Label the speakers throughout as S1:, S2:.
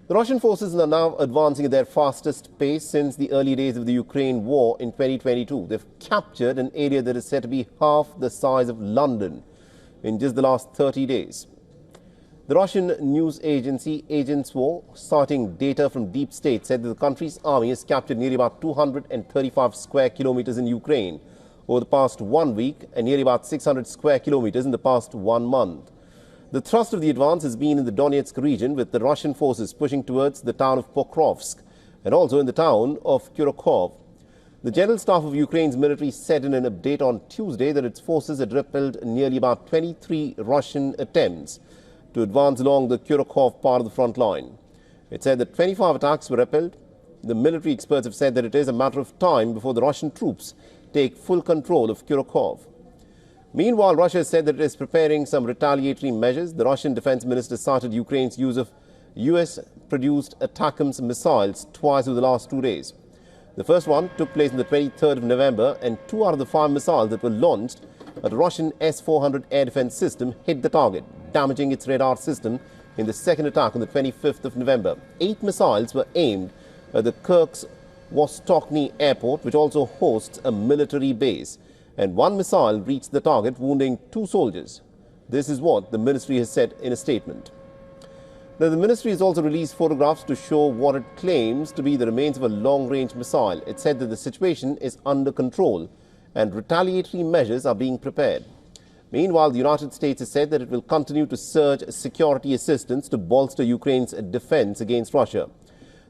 S1: The Russian forces are now advancing at their fastest pace since the early days of the Ukraine war in 2022. They've captured an area that is said to be half the size of London in just the last 30 days. The Russian news agency Agentstvo, citing data from deep state, said that the country's army has captured nearly about 235 square kilometers in Ukraine over the past 1 week and nearly about 600 square kilometers in the past 1 month. The thrust of the advance has been in the Donetsk region, with the Russian forces pushing towards the town of Pokrovsk and also in the town of Kurokov. The General Staff of Ukraine's military said in an update on Tuesday that its forces had repelled nearly about 23 Russian attempts to advance along the Kurokov part of the front line. It said that 25 attacks were repelled. The military experts have said that it is a matter of time before the Russian troops take full control of Kurokov. Meanwhile, Russia has said that it is preparing some retaliatory measures. The Russian defense minister cited Ukraine's use of US-produced ATACMS missiles twice over the last 2 days. The first one took place on the 23rd of November, and 2 out of the 5 missiles that were launched at a Russian S-400 air defense system hit the target, damaging its radar system in the second attack on the 25th of November. 8 missiles were aimed at the Kirk's Vostochny airport, which also hosts a military base, and 1 missile reached the target, wounding 2 soldiers. This is what the ministry has said in a statement. Now, the ministry has also released photographs to show what it claims to be the remains of a long-range missile. It said that the situation is under control and retaliatory measures are being prepared. Meanwhile, the United States has said that it will continue to surge security assistance to bolster Ukraine's defense against Russia.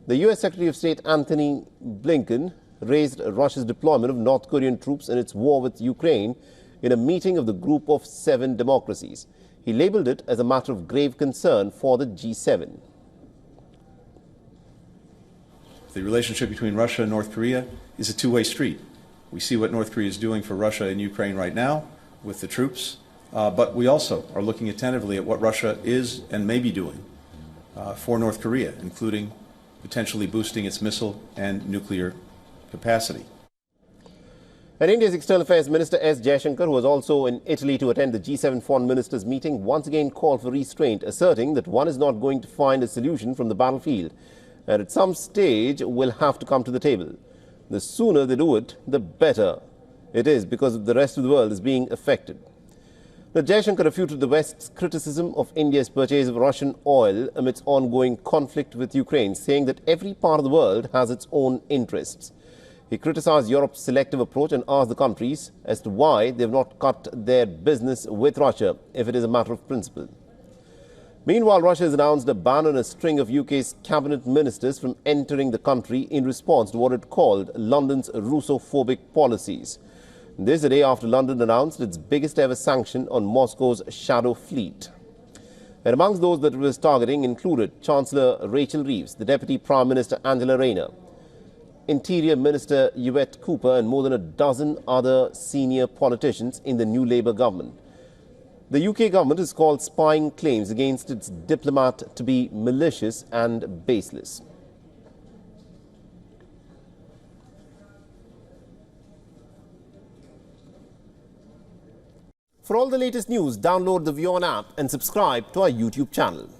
S1: The U.S. Secretary of State Antony Blinken raised Russia's deployment of North Korean troops in its war with Ukraine in a meeting of the Group of 7 democracies. He labeled it as a matter of grave concern for the G7.
S2: The relationship between Russia and North Korea is a two-way street. We see what North Korea is doing for Russia and Ukraine right now with the troops, but we also are looking attentively at what Russia is and may be doing for North Korea, including potentially boosting its missile and nuclear capacity.
S1: And India's External Affairs Minister S. Jaishankar, who was also in Italy to attend the G7 foreign ministers' meeting, once again called for restraint, asserting that one is not going to find a solution from the battlefield and at some stage will have to come to the table. The sooner they do it, the better it is, because the rest of the world is being affected. Now, Jaishankar refuted the West's criticism of India's purchase of Russian oil amidst ongoing conflict with Ukraine, saying that every part of the world has its own interests. He criticized Europe's selective approach and asked the countries as to why they have not cut their business with Russia if it is a matter of principle. Meanwhile, Russia has announced a ban on a string of UK's cabinet ministers from entering the country in response to what it called London's Russophobic policies. This a day after London announced its biggest ever sanction on Moscow's shadow fleet. And amongst those that it was targeting included Chancellor Rachel Reeves, the Deputy Prime Minister Angela Rayner, Interior Minister Yvette Cooper and more than a dozen other senior politicians in the new Labour government. The UK government has called spying claims against its diplomat to be malicious and baseless. For all the latest news, download the WION app and subscribe to our YouTube channel.